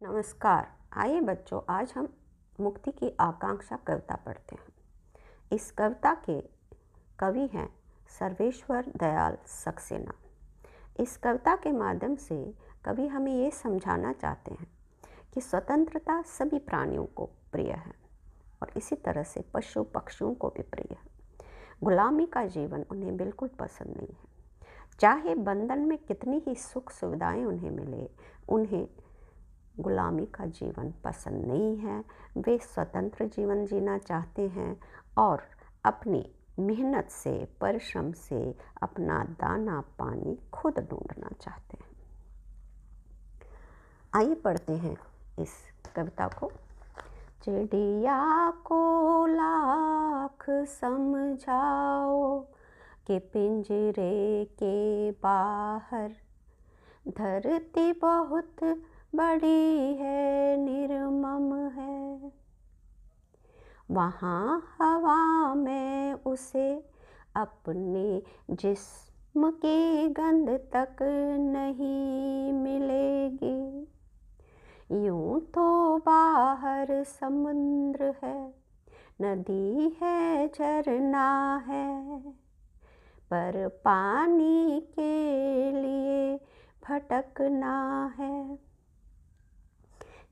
नमस्कार। आइए बच्चों, आज हम मुक्ति की आकांक्षा कविता पढ़ते हैं। इस कविता के कवि हैं सर्वेश्वर दयाल सक्सेना। इस कविता के माध्यम से कवि हमें ये समझाना चाहते हैं कि स्वतंत्रता सभी प्राणियों को प्रिय है और इसी तरह से पशु पक्षियों को भी प्रिय है। गुलामी का जीवन उन्हें बिल्कुल पसंद नहीं है। चाहे बंधन में कितनी ही सुख सुविधाएं उन्हें मिले, उन्हें गुलामी का जीवन पसंद नहीं है। वे स्वतंत्र जीवन जीना चाहते हैं और अपनी मेहनत से, परिश्रम से अपना दाना पानी खुद ढूंढना चाहते हैं। आइए पढ़ते हैं इस कविता को। चिड़िया को लाख समझाओ कि पिंजरे के बाहर धरती बहुत बड़ी है, निर्मम है। वहाँ हवा में उसे अपने जिस्म की गंध तक नहीं मिलेगी। यूं तो बाहर समुद्र है, नदी है, झरना है, पर पानी के लिए भटकना है।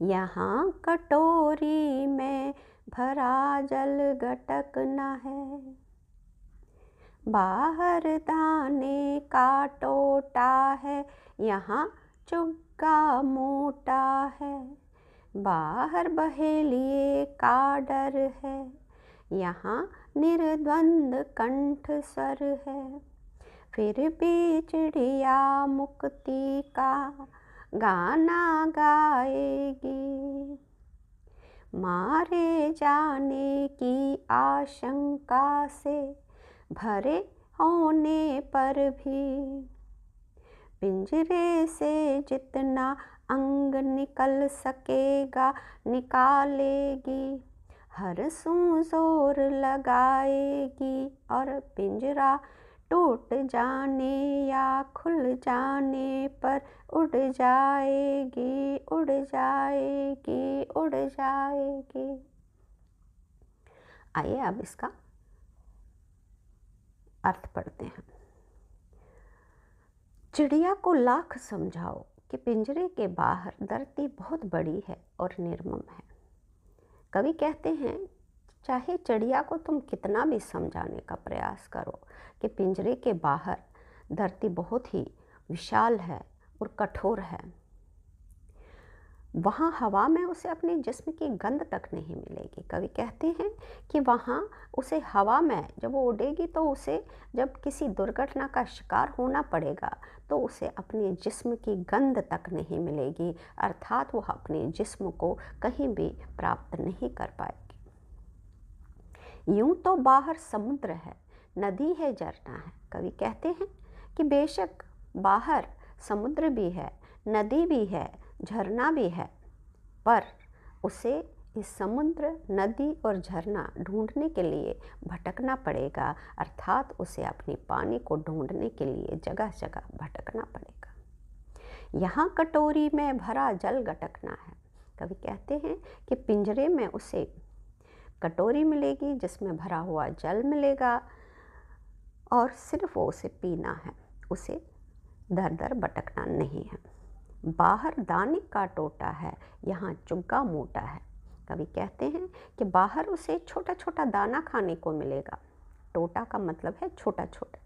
यहाँ कटोरी में भरा जल गटकना है। बाहर दाने का टोटा है, यहाँ चुग्गा मोटा है। बाहर बहेलिए का डर है, यहाँ निर्द्वंद कंठ स्वर है। फिर भी चिड़िया मुक्ति का गाना गाएगी। मारे जाने की आशंका से भरे होने पर भी पिंजरे से जितना अंग निकल सकेगा निकालेगी। हर सू जोर लगाएगी और पिंजरा टूट जाने या खुल जाने पर उड़ जाएगी, उड़ जाएगी, उड़ जाएगी। आइए अब इसका अर्थ पढ़ते हैं। चिड़िया को लाख समझाओ कि पिंजरे के बाहर धरती बहुत बड़ी है और निर्मम है। कवि कहते हैं, चाहे चिड़िया को तुम कितना भी समझाने का प्रयास करो कि पिंजरे के बाहर धरती बहुत ही विशाल है और कठोर है, वहाँ हवा में उसे अपने जिस्म की गंध तक नहीं मिलेगी। कवि कहते हैं कि वहाँ उसे हवा में जब वो उड़ेगी तो उसे जब किसी दुर्घटना का शिकार होना पड़ेगा तो उसे अपने जिस्म की गंध तक नहीं मिलेगी, अर्थात वो अपने जिस्म को कहीं भी प्राप्त नहीं कर पाएगी। यूं तो बाहर समुद्र है, नदी है, झरना है। कवि कहते हैं कि बेशक बाहर समुद्र भी है, नदी भी है, झरना भी है, पर उसे इस समुद्र, नदी और झरना ढूंढने के लिए भटकना पड़ेगा, अर्थात उसे अपने पानी को ढूंढने के लिए जगह जगह भटकना पड़ेगा। यहाँ कटोरी में भरा जल गटकना है। कवि कहते हैं कि पिंजरे में उसे कटोरी मिलेगी जिसमें भरा हुआ जल मिलेगा और सिर्फ वो उसे पीना है, उसे दर दर भटकना नहीं है। बाहर दाने का टोटा है, यहाँ चुग्गा मोटा है। कवि कहते हैं कि बाहर उसे छोटा छोटा दाना खाने को मिलेगा, टोटा का मतलब है छोटा छोटा,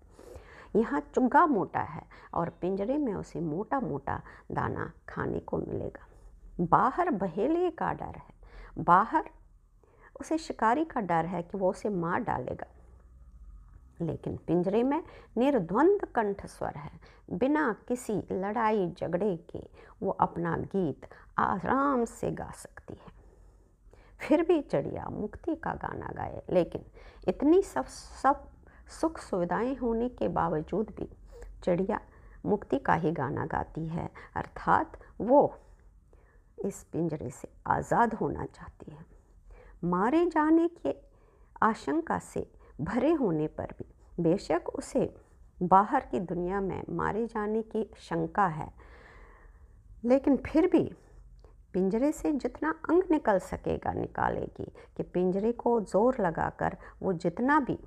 यहाँ चुग्गा मोटा है और पिंजरे में उसे मोटा मोटा दाना खाने को मिलेगा। बाहर बहेलिए का डर है, बाहर उसे शिकारी का डर है कि वो उसे मार डालेगा, लेकिन पिंजरे में निर्द्वंद कंठ स्वर है, बिना किसी लड़ाई झगड़े के वो अपना गीत आराम से गा सकती है। फिर भी चिड़िया मुक्ति का गाना गाए, लेकिन इतनी सब सुख सुविधाएं होने के बावजूद भी चिड़िया मुक्ति का ही गाना गाती है, अर्थात वो इस पिंजरे से आज़ाद होना चाहती है। मारे जाने की आशंका से भरे होने पर भी बेशक उसे बाहर की दुनिया में मारे जाने की शंका है, लेकिन फिर भी पिंजरे से जितना अंग निकल सकेगा निकालेगी, कि पिंजरे को ज़ोर लगाकर वो जितना भी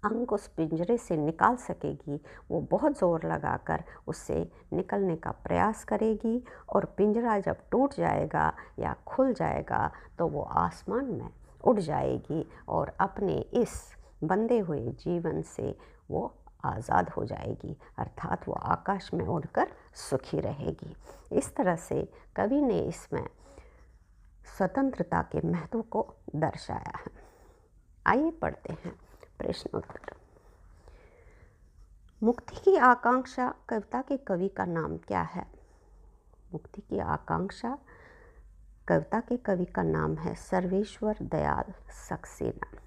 अंग उस पिंजरे से निकाल सकेगी वो बहुत ज़ोर लगाकर उससे निकलने का प्रयास करेगी। और पिंजरा जब टूट जाएगा या खुल जाएगा तो वो आसमान में उड़ जाएगी और अपने इस बंधे हुए जीवन से वो आज़ाद हो जाएगी, अर्थात वो आकाश में उड़कर सुखी रहेगी। इस तरह से कवि ने इसमें स्वतंत्रता के महत्व को दर्शाया है। आइए पढ़ते हैं प्रश्नोत्तर। मुक्ति की आकांक्षा कविता के कवि का नाम क्या है? मुक्ति की आकांक्षा कविता के कवि का नाम है सर्वेश्वर दयाल सक्सेना।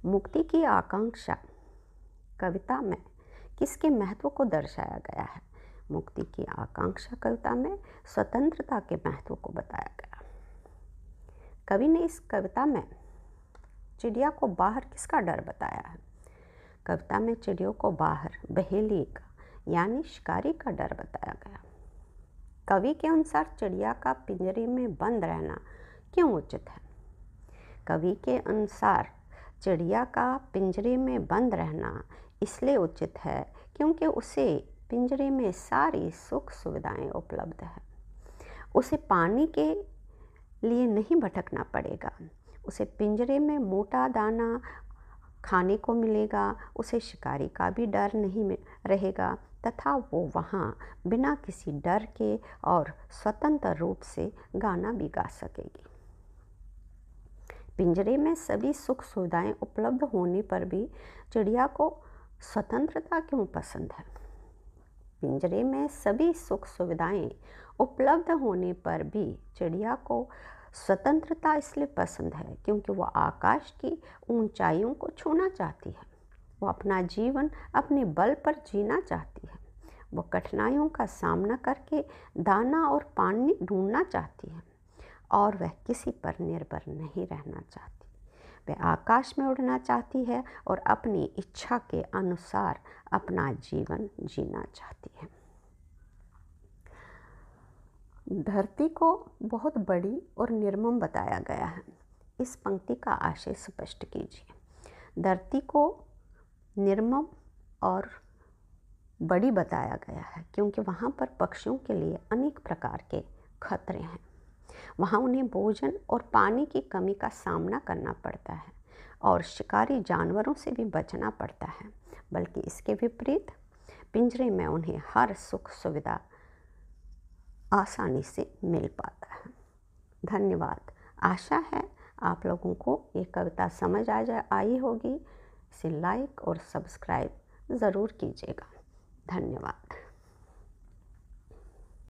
मुक्ति की आकांक्षा कविता में किसके महत्व को दर्शाया गया है? मुक्ति की आकांक्षा कविता में स्वतंत्रता के महत्व को बताया गया। कवि ने इस कविता में चिड़िया को बाहर किसका डर बताया है? कविता में चिड़ियों को बाहर बहेली का यानी शिकारी का डर बताया गया। कवि के अनुसार चिड़िया का पिंजरे में बंद रहना क्यों उचित है? कवि के अनुसार चिड़िया का पिंजरे में बंद रहना इसलिए उचित है क्योंकि उसे पिंजरे में सारी सुख सुविधाएं उपलब्ध है। उसे पानी के लिए नहीं भटकना पड़ेगा, उसे पिंजरे में मोटा दाना खाने को मिलेगा, उसे शिकारी का भी डर नहीं रहेगा तथा वो वहाँ बिना किसी डर के और स्वतंत्र रूप से गाना भी गा सकेगी। पिंजरे में सभी सुख सुविधाएं उपलब्ध होने पर भी चिड़िया को स्वतंत्रता क्यों पसंद है? पिंजरे में सभी सुख सुविधाएं उपलब्ध होने पर भी चिड़िया को स्वतंत्रता इसलिए पसंद है क्योंकि वो आकाश की ऊंचाइयों को छूना चाहती है। वो अपना जीवन अपने बल पर जीना चाहती है। वो कठिनाइयों का सामना करके दाना और पानी ढूंढना चाहती है और वह किसी पर निर्भर नहीं रहना चाहती। वह आकाश में उड़ना चाहती है और अपनी इच्छा के अनुसार अपना जीवन जीना चाहती है। धरती को बहुत बड़ी और निर्मम बताया गया है। इस पंक्ति का आशय स्पष्ट कीजिए। धरती को निर्मम और बड़ी बताया गया है क्योंकि वहाँ पर पक्षियों के लिए अनेक प्रकार के खतरे हैं। वहाँ उन्हें भोजन और पानी की कमी का सामना करना पड़ता है और शिकारी जानवरों से भी बचना पड़ता है। बल्कि इसके विपरीत पिंजरे में उन्हें हर सुख सुविधा आसानी से मिल पाता है। धन्यवाद। आशा है आप लोगों को ये कविता समझ आई होगी। इसे लाइक और सब्सक्राइब ज़रूर कीजिएगा। धन्यवाद।